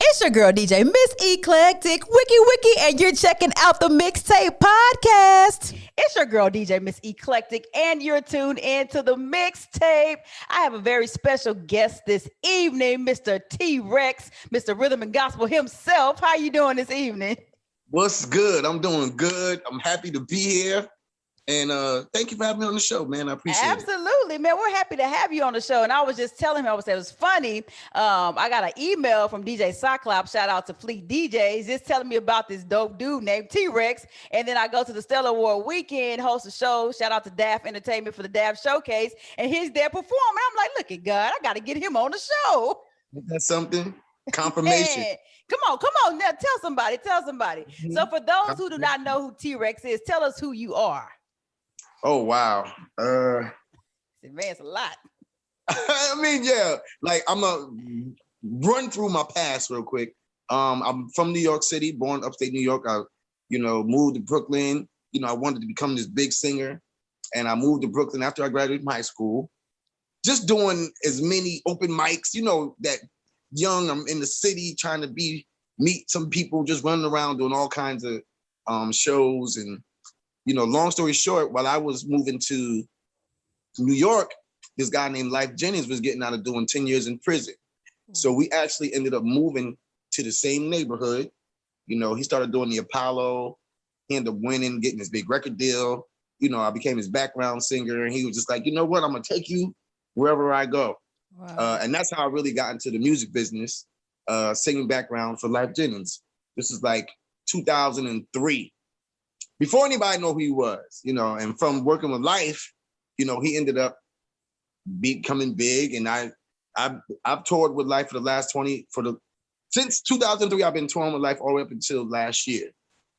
It's your girl DJ Miss Eclectic, Wiki, and you're checking out the Mixtape podcast. It's your girl DJ Miss Eclectic, and you're tuned into the Mixtape. I have a very special guest this evening, Mr. T-Rex, Mr. Rhythm and Gospel himself. How you doing this evening? What's good? I'm doing good. I'm happy to be here. And thank you for having me on the show, man. I appreciate it. Absolutely, man. We're happy to have you on the show. And I was just telling him, it was funny. I got an email from DJ Cyclops, shout out to Fleet DJs, just telling me about this dope dude named T-Rex. And then I go to the Stellar Award weekend, host a show, shout out to DAF Entertainment for the DAF Showcase. And he's there performing. I'm like, look at God, I got to get him on the show. That's something? Confirmation. Man. Come on. Now tell somebody. Mm-hmm. So for those who do not know who T-Rex is, tell us who you are. Oh, wow. Man, it's a lot. I mean, yeah, like I'm going to run through my past real quick. I'm from New York City, born upstate New York. I, moved to Brooklyn. I wanted to become this big singer. And I moved to Brooklyn after I graduated from high school. Just doing as many open mics, that young, I'm in the city trying to meet some people, just running around doing all kinds of shows. And long story short, while I was moving to New York, this guy named Life Jennings was getting out of doing 10 years in prison. So we actually ended up moving to the same neighborhood. He started doing the Apollo. He ended up winning, getting his big record deal. I became his background singer, and he was just like, you know what, I'm gonna take you wherever I go. Wow. And that's how I really got into the music business, singing background for Life Jennings. This is like 2003. Before anybody know who he was, and from working with Life, he ended up becoming big. And I've toured with Life for the last since 2003, I've been touring with Life all the way up until last year.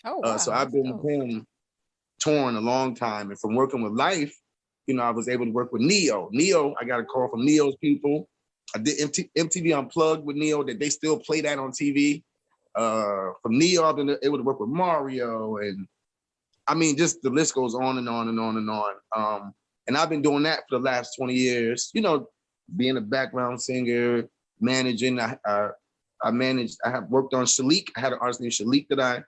Oh, wow. So I've been touring a long time. And from working with Life, I was able to work with Neo. I got a call from Neo's people. I did MTV Unplugged with Neo, that they still play that on TV. From Neo, I've been able to work with Mario, and I mean, just the list goes on and on and on and on. And I've been doing that for the last 20 years, being a background singer, managing. I have worked on Shalik. I had an artist named Shalik that I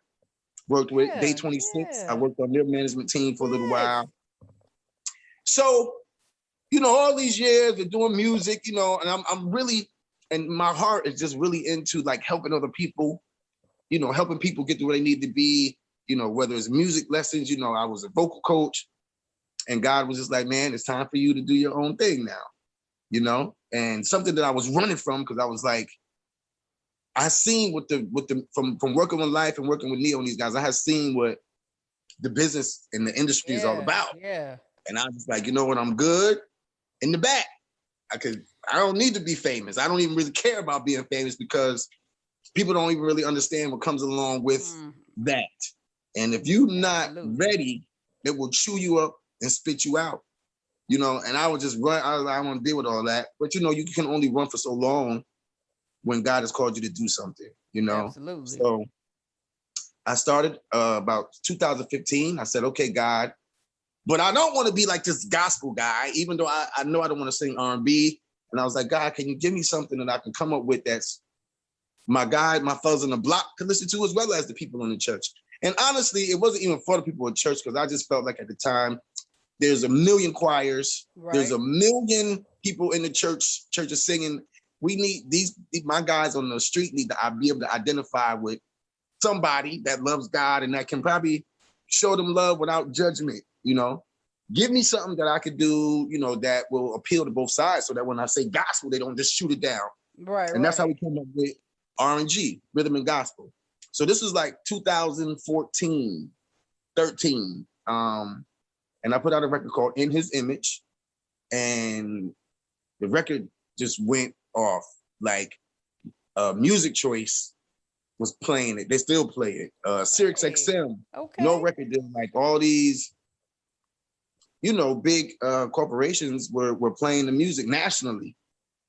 worked with, Day 26. Yeah. I worked on their management team for a little while. So, all these years of doing music, and I'm really, and my heart is just really into like helping other people, helping people get to where they need to be. Whether it's music lessons, I was a vocal coach, and God was just like, man, it's time for you to do your own thing now, and something that I was running from, because I was like, I seen from working with Life and working with Neo and these guys, I had seen what the business and the industry is all about. Yeah. And I was like, you know what, I'm good in the back. I don't need to be famous. I don't even really care about being famous, because people don't even really understand what comes along with that. And if you're not ready, it will chew you up and spit you out, and I would just run. I don't want to deal with all that. But, you can only run for so long when God has called you to do something, Absolutely. So I started about 2015. I said, okay, God, but I don't want to be like this gospel guy, even though I know I don't want to sing R&B. And I was like, God, can you give me something that I can come up with that's my fellas in the block can listen to, as well as the people in the church. And honestly, it wasn't even for the people in church, because I just felt like at the time, there's a million choirs, right. There's a million people in the churches singing. We need my guys on the street need to be able to identify with somebody that loves God and that can probably show them love without judgment, Give me something that I could do, that will appeal to both sides, so that when I say gospel, they don't just shoot it down. Right. And that's how we came up with R&G, Rhythm and Gospel. So this was like 2014, 13. And I put out a record called In His Image, and the record just went off. Like Music Choice was playing it. They still play it. Sirius XM, no record deal. Like all these, big corporations were playing the music nationally.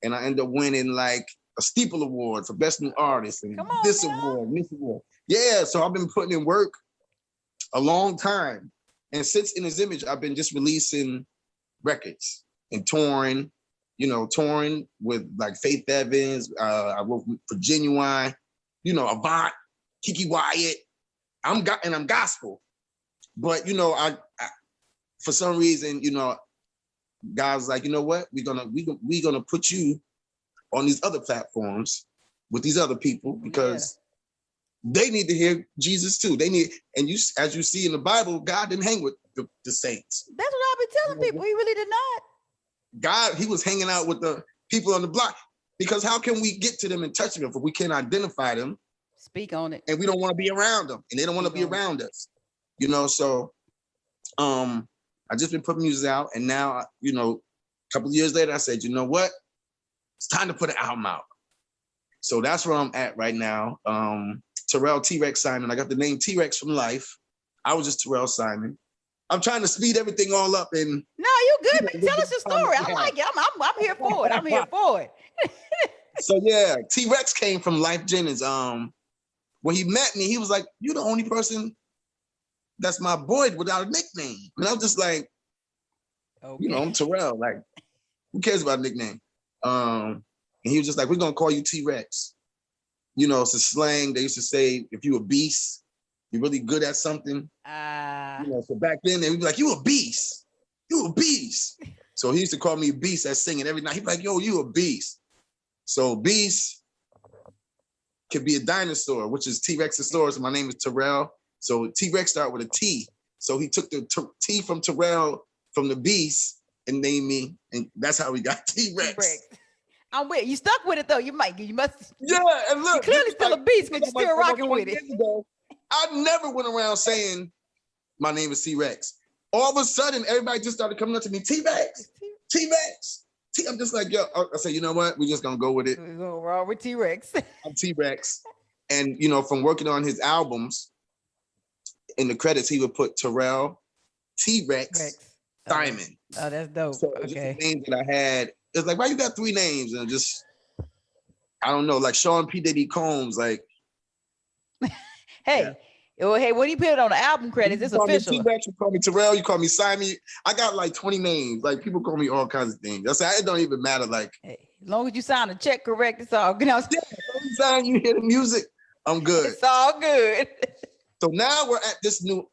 And I ended up winning like a Steeple Award for Best New Artist, and this award. Yeah, so I've been putting in work a long time. And since In His Image, I've been just releasing records and touring with like Faith Evans. I worked for Genuine. Avant, Kiki Wyatt. I'm gospel. But I for some reason, God's like, you know what? We're gonna put you on these other platforms with these other people because they need to hear Jesus too. They need, and as you see in the Bible, God didn't hang with the saints. That's what I've been telling people. He really did not. God, he was hanging out with the people on the block because how can we get to them and touch them if we can't identify them? Speak on it. And we don't want to be around them, and they don't want to be around us. So I just been putting music out, and now a couple of years later, I said, you know what? It's time to put an album out. So that's where I'm at right now. Terrell T-Rex Simon. I got the name T-Rex from life. I was just Terrell Simon. I'm trying to speed everything all up. And no, you good. Tell us your story. I like it. I'm here for it. I'm here for it. So yeah, T-Rex came from Life Jennings. When he met me, he was like, "You're the only person that's my boy without a nickname." And I was just like, okay. I'm Terrell. Like, who cares about a nickname? And he was just like, "We're gonna call you T-Rex." It's a slang. They used to say, if you a beast, you're really good at something. So back then they would be like, "You a beast. You a beast." So he used to call me a beast at singing every night. He'd be like, "Yo, you a beast." So beast could be a dinosaur, which is T-Rexosaurus. So my name is Terrell. So T-Rex started with a T. So he took the T from Terrell from the beast and named me, and that's how we got T-Rex. I'm with you. Stuck with it though. You must. Yeah, and look, you're clearly still a beast because you're still rocking with it. I never went around saying my name is T-Rex. All of a sudden, everybody just started coming up to me, T-Rex, T-Rex. I'm just like, yo. I said, you know what? We're just gonna go with it. We're gonna roll with T-Rex. I'm T-Rex, and from working on his albums, in the credits he would put Terrell T-Rex Simon. Oh, that's dope. So okay. The names that I had. It's like, why you got 3 names? And just, I don't know, like Sean P. Diddy Combs, like. Hey, what do you put it on the album credits? It's official. You call me Terrell, you call me Simon. I got like 20 names. Like, people call me all kinds of things. I say, it don't even matter. Like, hey, as long as you sign a check correct, it's all good. Yeah, every time you hear the music, I'm good. It's all good. So now we're at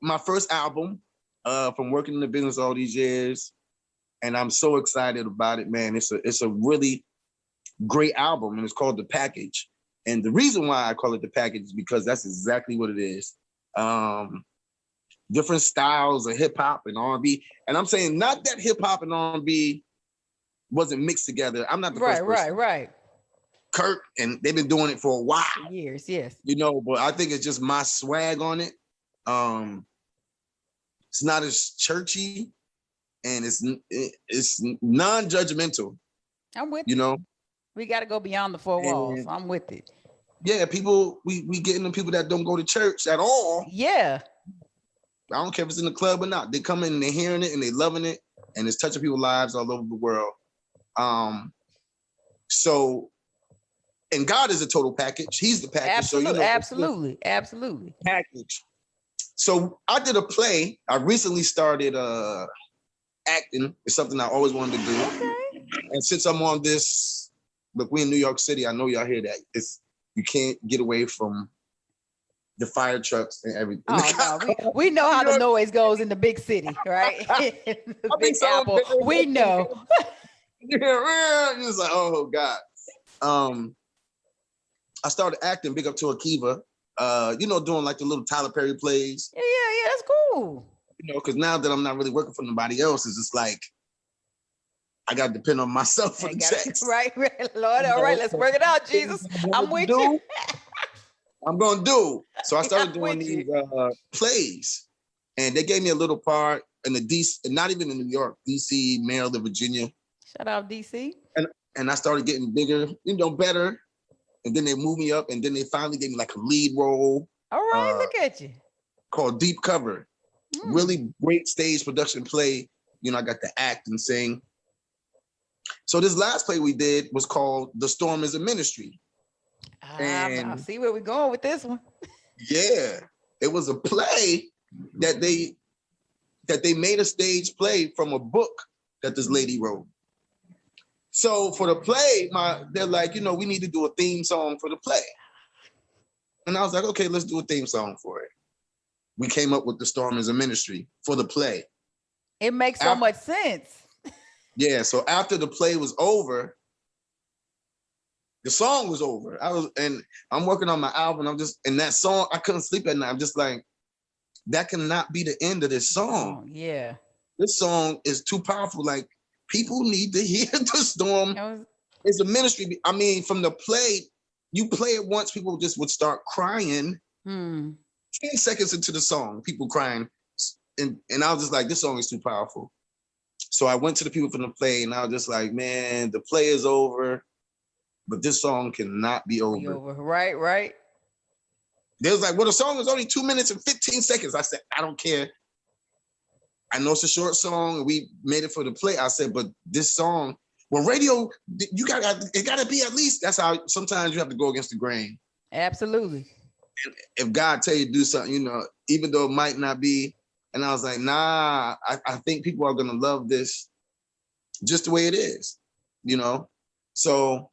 my first album from working in the business all these years. And I'm so excited about it, man. It's a really great album, and it's called The Package. And the reason why I call it The Package is because that's exactly what it is. Different styles of hip hop and R&B. And I'm saying not that hip hop and R&B wasn't mixed together. I'm not the first person. Right. Kirk, and they've been doing it for a while. For years, yes. But I think it's just my swag on it. It's not as churchy. And it's non-judgmental. I'm with you. We got to go beyond the 4 walls. I'm with it. Yeah, people, we getting the people that don't go to church at all. Yeah. I don't care if it's in the club or not. They come in and they're hearing it and they're loving it, and it's touching people's lives all over the world. So, and God is a total package. He's the package. Absolutely. Package. So I did a play. I recently started acting. It's something I always wanted to do. Okay. And since I'm on this, look, we in New York City. I know y'all hear that. You can't get away from the fire trucks and everything. Oh, no, we know how the noise goes in the big city, right? The Big Apple. We know. Yeah, it's like, oh God. I started acting. Big up to Akiva. Doing like the little Tyler Perry plays. Yeah, that's cool. Because now that I'm not really working for nobody else, it's just like I got to depend on myself for the checks. Right, Lord. All right, let's work it out, Jesus. I'm with you. I'm going to do. So I started doing these plays, and they gave me a little part in the DC, not even in New York, DC, Maryland, Virginia. Shout out DC. And I started getting bigger, better. And then they moved me up, and then they finally gave me like a lead role. All right, look at you. Called Deep Cover. Really great stage production play. I got to act and sing. So this last play we did was called The Storm is a Ministry. And I see where we're going with this one. Yeah. It was a play that they made a stage play from a book that this lady wrote. So for the play, they're like, we need to do a theme song for the play. And I was like, okay, let's do a theme song for it. We came up with The Storm is a Ministry for the play. It makes so much sense. Yeah, so after the play was over, the song was over. I'm working on my album. And that song, I couldn't sleep at night. I'm just like, that cannot be the end of this song. Oh, yeah. This song is too powerful. Like, people need to hear The Storm. It's a ministry. I mean, from the play, you play it once, people just would start crying. 10 seconds into the song, people crying. And I was just like, this song is too powerful. So I went to the people from the play and I was just like, man, the play is over, but this song cannot be over. Right. They was like, well, the song is only 2 minutes and 15 seconds. I said, I don't care. I know it's a short song. We made it for the play. I said, but this song, well, radio, it gotta be at least, that's how sometimes you have to go against the grain. Absolutely. If God tell you to do something, you know, even though it might not be, and I was like, nah, I think people are gonna love this just the way it is, you know? So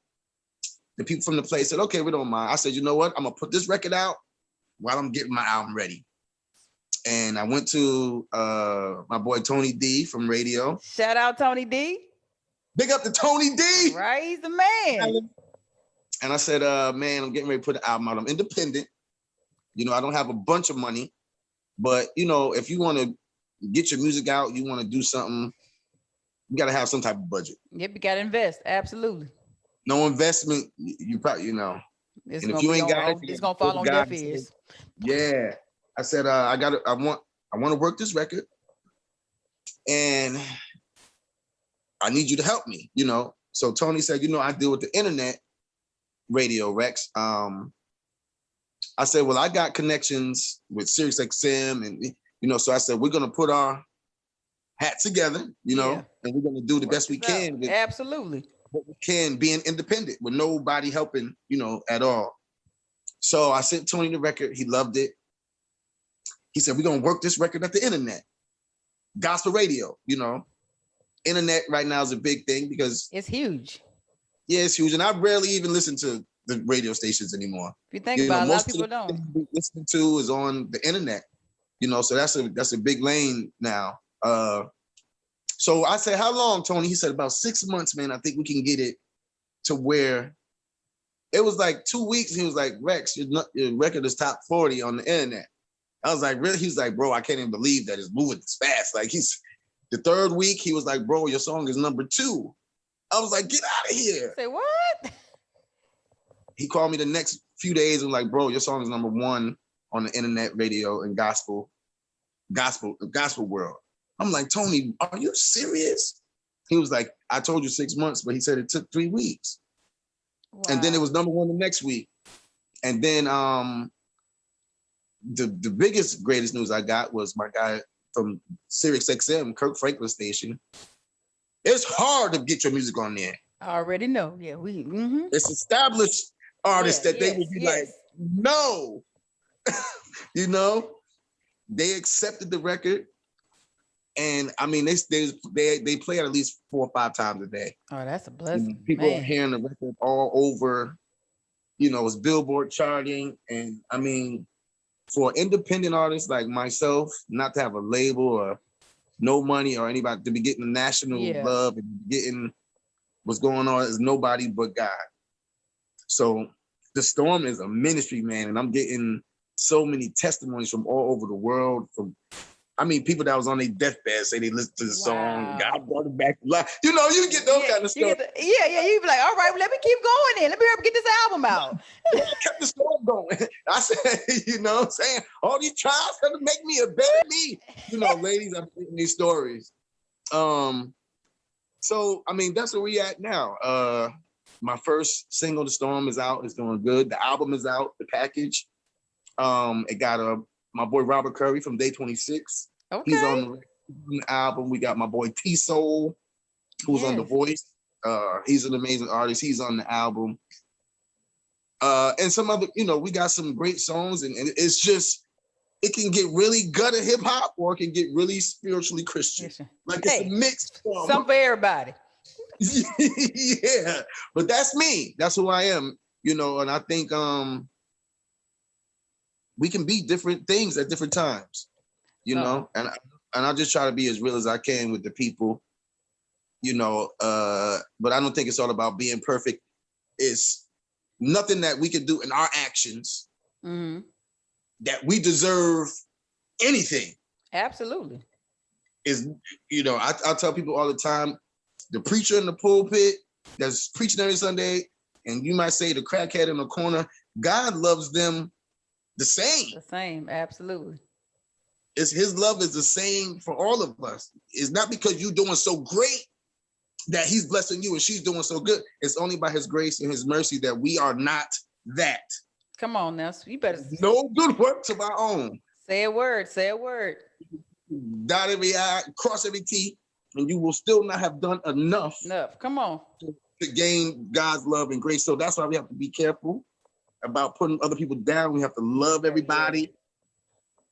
the people from the play said, okay, we don't mind. I said, you know what? I'm gonna put this record out while I'm getting my album ready. And I went to my boy Tony D from radio. Shout out Tony D. Big up to Tony D. Right, he's the man. And I said, man, I'm getting ready to put an album out. I'm independent. You know, I don't have a bunch of money, but you know, if you want to get your music out, you want to do something, you got to have some type of budget. Yep, you got to invest. Absolutely. No investment, you probably, you know. It's and if you ain't got it, it's gonna fall on deaf ears. Yeah, I said, I want to work this record, and I need you to help me. You know. So Tony said, you know, I deal with the internet, radio Rex. I said, well, I got connections with SiriusXM, and you know, so I said, we're gonna put our hats together, you know, and we're gonna do the best we can. With absolutely. What we can, being independent with nobody helping, you know, at all. So I sent Tony the record. He loved it. He said, we're gonna work this record at the internet, gospel radio. You know, internet right now is a big thing because it's huge. Yeah, it's huge, and I rarely even listen to the radio stations anymore. If you think about it, a lot of people don't. Listening to is on the internet, you know, so that's a big lane now. So I said, how long, Tony? He said, about 6 months, man. I think we can get it to where it was like 2 weeks. He was like, Rex, your record is top 40 on the internet. I was like, really? He's like, bro, I can't even believe that it's moving this fast. Like the third week, he was like, bro, your song is number 2. I was like, get out of here. Say what? He called me the next few days and was like, bro, your song is number 1 on the internet, radio, and gospel world. I'm like, Tony, are you serious? He was like, I told you 6 months, but he said it took 3 weeks. Wow. And then it was number 1 the next week. And then the biggest, greatest news I got was my guy from SiriusXM, Kirk Franklin station. It's hard to get your music on there. I already know. Yeah, it's established artists that they would be like, no. You know, they accepted the record. And I mean, they play it at least 4 or 5 times a day. Oh, that's a blessing. And people are hearing the record all over. You know, it's Billboard charting. And I mean, for independent artists like myself, not to have a label or no money or anybody, to be getting the national love and getting what's going on is nobody but God. So The Storm is a ministry, man. And I'm getting so many testimonies from all over the world, from people that was on their deathbed say they listened to the song, God brought it back to life. You know, you get those kind of stuff. You be like, all right, well, let me keep going then. Let me hurry up get this album out. I kept the storm going. I said, you know what I'm saying? All these trials have to make me a better me. You know, ladies, I'm reading these stories. So, I mean, that's where we at now. My first single, The Storm, is out. It's doing good. The album is out, the package. It got my boy Robert Curry from Day 26. Okay. He's on the album. We got my boy T-Soul, who's on The Voice. He's an amazing artist. He's on the album. And some other, you know, we got some great songs, and it's just, it can get really gutter hip hop or it can get really spiritually Christian. Like it's a mix. Some for everybody. Yeah, but that's me. That's who I am, you know, and I think we can be different things at different times, you know, and I just try to be as real as I can with the people, you know, but I don't think it's all about being perfect. It's nothing that we can do in our actions that we deserve anything. Absolutely. Is, you know, I tell people all the time, the preacher in the pulpit that's preaching every Sunday, and you might say the crackhead in the corner, God loves them the same. The same, absolutely. It's his love is the same for all of us. It's not because you're doing so great that he's blessing you and she's doing so good. It's only by his grace and his mercy that we are not that. Come on now, you better. No good works of our own. Say a word, say a word. Dot every I, cross every T, and you will still not have done enough. Come on. To gain God's love and grace. So that's why we have to be careful about putting other people down. We have to love everybody,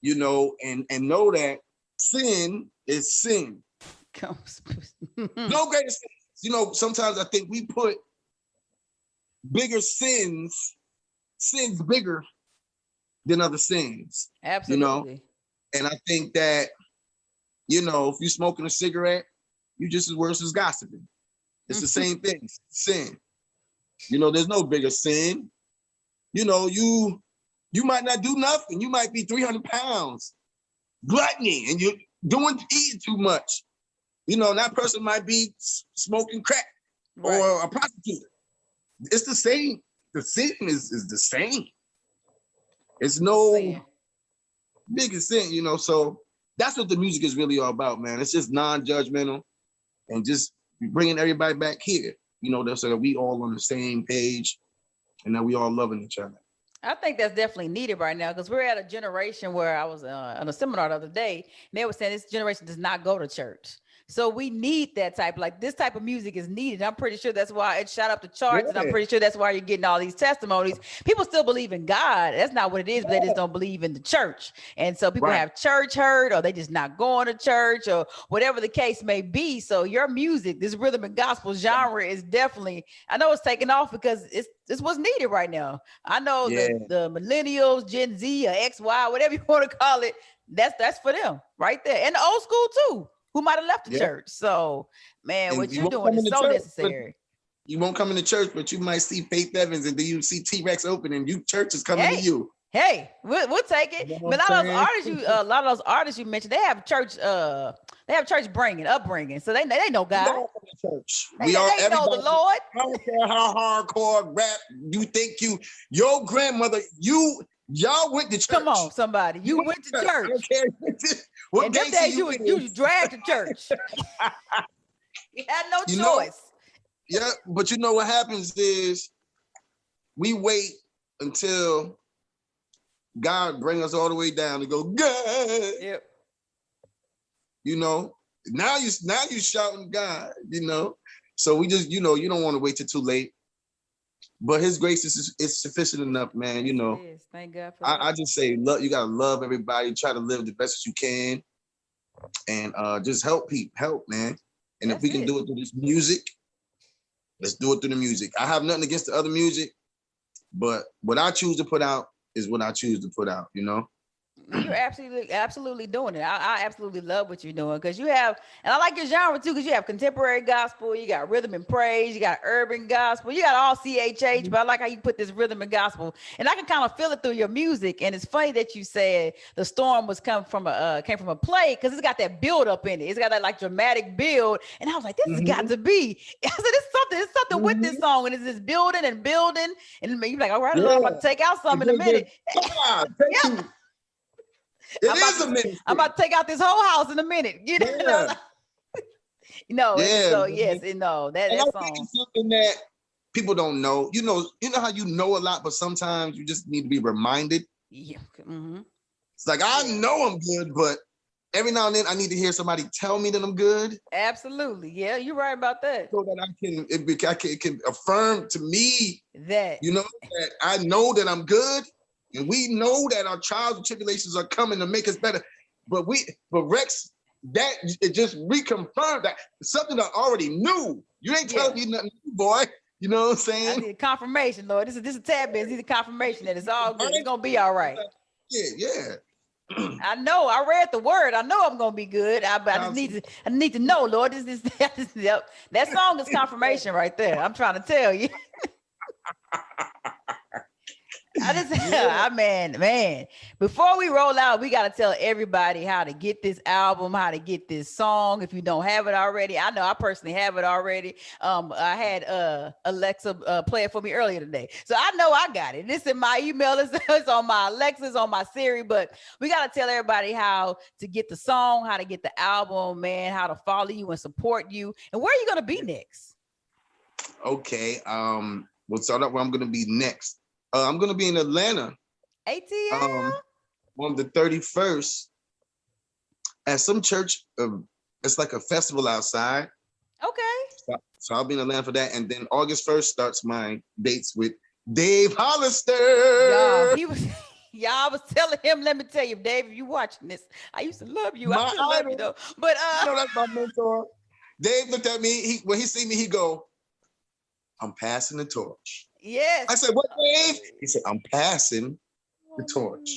you know, and know that sin is sin. No greater sin. You know, sometimes I think we put bigger sins bigger than other sins. Absolutely. You know, and I think that, you know, if you're smoking a cigarette, you're just as worse as gossiping. It's the same thing, sin. You know, there's no bigger sin. You know, you might not do nothing. You might be 300 pounds, gluttony, and you're eating too much. You know, that person might be smoking crack or a prostitute. It's the same. The sin is the same. It's no bigger sin, you know. So that's what the music is really all about, man. It's just non-judgmental and just bringing everybody back here, you know, so that we all on the same page and that we all loving each other. I think that's definitely needed right now because we're at a generation where I was on a seminar the other day, and they were saying this generation does not go to church. So we need that type, like this type of music is needed. I'm pretty sure that's why it shot up the charts. And I'm pretty sure that's why you're getting all these testimonies. People still believe in God. That's not what it is, but they just don't believe in the church. And so people have church hurt, or they just not going to church, or whatever the case may be. So your music, this rhythm and gospel genre is definitely, I know it's taking off because it's what's needed right now. I know the millennials, Gen Z, or XY, whatever you want to call it, that's for them right there. And the old school too, who might have left the church. So, man, what you're doing is so necessary. You won't come into church, but you might see Faith Evans, and then you see T-Rex open, and church is coming to you. Hey, we'll take it. But a lot of those artists you mentioned, they have church upbringing, so they know God. Church. They know the Lord. I don't care how hardcore rap you think your grandmother, y'all went to church. Come on, somebody. You went to church. I don't care. And them days you dragged to church. You had no choice. Yeah, but you know what happens is we wait until God bring us all the way down to go, God. Yep. You know, now you shouting God, you know. So we just, you know, you don't want to wait till too late. But his grace is sufficient enough, man. You know, thank God for that. I just say, you gotta love everybody. Try to live the best as you can, and just help people, man. And if we can do it through this music, let's do it through the music. I have nothing against the other music, but what I choose to put out is what I choose to put out. You know. You're absolutely doing it. I absolutely love what you're doing because you have, and I like your genre too, because you have contemporary gospel, you got rhythm and praise, you got urban gospel, you got all CHH, but I like how you put this rhythm and gospel, and I can kind of feel it through your music. And it's funny that you said the storm came from a play because it's got that build up in it. It's got that like dramatic build, and I was like, this has got to be. I said, it's something with this song, and it's just building, and you're like, all right, I'm about to take out something in a minute. I'm about to take out this whole house in a minute. You know, So yes, that song. It's something that people don't know. You know how you know a lot, but sometimes you just need to be reminded. Yeah. It's like I know I'm good, but every now and then I need to hear somebody tell me that I'm good. Absolutely, yeah, you're right about that. So that it can affirm to me that that I know that I'm good. And we know that our trials and tribulations are coming to make us better. But Rex, that it just reconfirmed that something I already knew. You ain't telling me nothing, boy. You know what I'm saying? I need confirmation, Lord. This is a tad bit. This is a confirmation that it's all good. It's gonna be all right. Yeah. I know. I read the word. I know I'm gonna be good. But I need to know, Lord. Yep. That song is confirmation right there. I'm trying to tell you. Man. Before we roll out, we got to tell everybody how to get this album, how to get this song. If you don't have it already, I know I personally have it already. I had Alexa play it for me earlier today, so I know I got it. It's in my email. It's on my Alexa, it's on my Siri. But we got to tell everybody how to get the song, how to get the album, man, how to follow you and support you, and where are you gonna be next? Okay. We'll start out where I'm gonna be next. I'm going to be in Atlanta ATL? On the 31st at some church. It's like a festival outside. Okay. So I'll be in Atlanta for that. And then August 1st starts my dates with Dave Hollister. Yeah, I was telling him, let me tell you, Dave, if you watching this, I used to love you. I still love you though. But that's my mentor. Dave looked at me. When he see me, he go, I'm passing the torch. Yes. I said, what, Dave? He said, I'm passing the torch.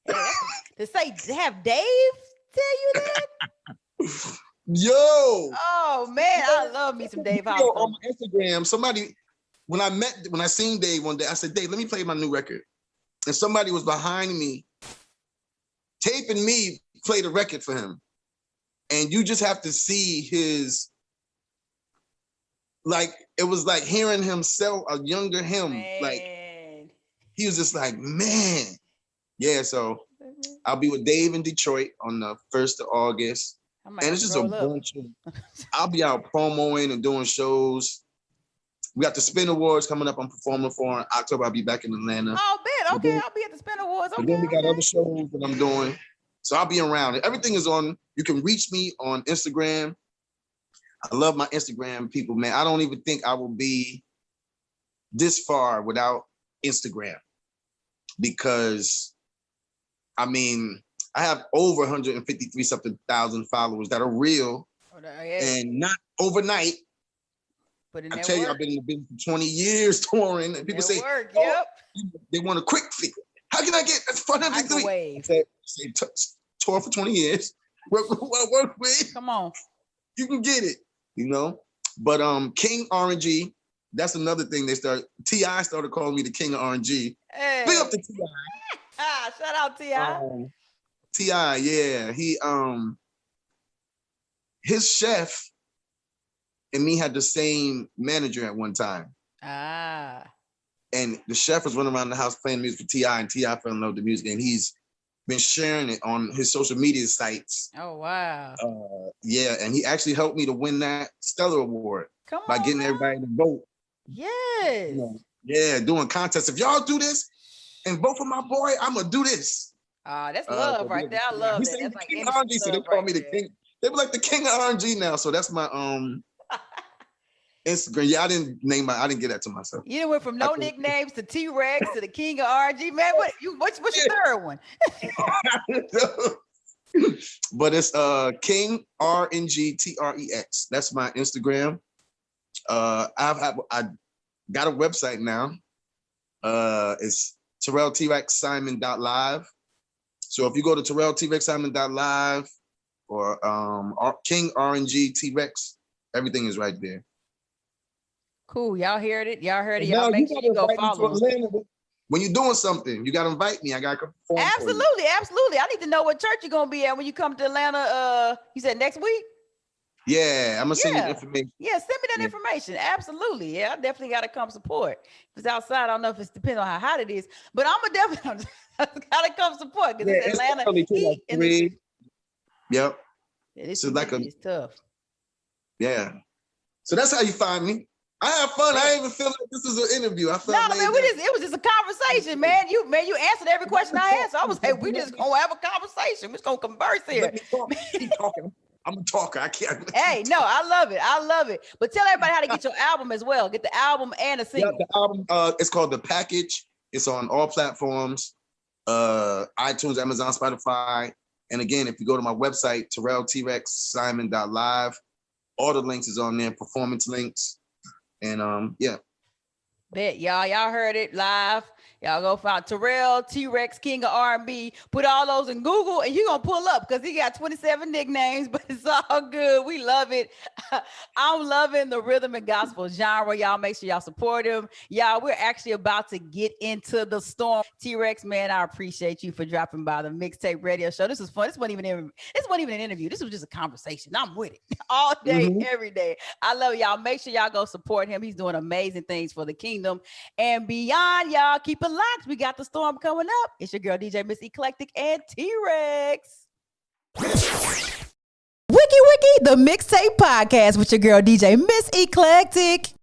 To have Dave tell you that? Yo. Oh, man, I love me some Dave Hollister. On my Instagram, somebody, when I seen Dave one day, I said, Dave, let me play my new record. And somebody was behind me, taping me play the record for him. And you just have to see his, like, it was like hearing himself, a younger him. Man. Like, he was just like, man. Yeah, so I'll be with Dave in Detroit on the 1st of August. And it's just a bunch of, I'll be out promoing and doing shows. We got the Spin Awards coming up. I'm performing for in October. I'll be back in Atlanta. Oh, bet. Okay, I'll be at the Spin Awards. Okay, and then we got other shows that I'm doing. So I'll be around. Everything is on, you can reach me on Instagram. I love my Instagram people, man. I don't even think I will be this far without Instagram because, I mean, I have over 153 something thousand followers that are real and not overnight. But I tell you, I've been in the business for 20 years touring, and people say, they want a quick fix. How can I get 153? Say tour for 20 years. Work with. Come on. You can get it. You know, but King RNG, that's another thing they started. T.I. started calling me the King of RNG. Hey. Big up to T.I. Shout out T.I. T.I. Yeah, he his chef and me had the same manager at one time. And the chef was running around the house playing music for T.I. and T.I. fell in love with the music, and he's been sharing it on his social media sites. Oh, wow. Yeah, and he actually helped me to win that Stellar Award by getting everybody to vote. Yes. You know, yeah, doing contests. If y'all do this and vote for my boy, I'm going to do this. That's love right there. I love that. That's like King RNG, so they call me the king. They be like the King of RNG now, so that's my Instagram. Yeah, I didn't get that to myself. You went from no nicknames to T-Rex to the King of RNG. Man, what's your third one? But it's King RNG TREX. That's my Instagram. I got a website now. It's TerrellTRexSimon.live. So if you go to TerrellTRexSimon.live or King RNG T-Rex, everything is right there. Cool. Y'all heard it. Y'all make sure you go follow. When you're doing something, you got to invite me. I got to perform. Absolutely. I need to know what church you're going to be at when you come to Atlanta. You said next week? Yeah, I'm going to send you the information. Yeah, send me that information. Absolutely. Yeah, I definitely got to come support. If it's outside, I don't know if it's depending on how hot it is, but I'm going to definitely got to come support because it's Atlanta heat. Yep. It's it's tough. Yeah. So that's how you find me. I have fun. I didn't even feel like this was an interview. I felt man, it was just a conversation, man. You answered every question I asked. So I was like, we just gonna have a conversation. We're just gonna converse here. Let me talk. Keep talking. I'm a talker. I can't. Hey, no, I love it. But tell everybody how to get your album as well. Get the album and a single. Yeah, the album, it's called The Package. It's on all platforms, iTunes, Amazon, Spotify. And again, if you go to my website, TerrellTRexSimon.live, all the links is on there, performance links. And yeah. Bet y'all heard it live. Y'all go find Terrell, T-Rex, King of R&B. Put all those in Google and you're going to pull up because he got 27 nicknames, but it's all good. We love it. I'm loving the rhythm and gospel genre. Y'all make sure y'all support him. Y'all, we're actually about to get into the storm. T-Rex, man, I appreciate you for dropping by the Mixtape Radio Show. This was fun. This wasn't even an interview. This was just a conversation. I'm with it all day, every day. I love y'all. Make sure y'all go support him. He's doing amazing things for the kingdom and beyond. Y'all keep it locked. We got the storm coming up. It's your girl DJ Miss Eclectic and T-Rex. Wiki, the Mixtape Podcast with your girl DJ Miss Eclectic.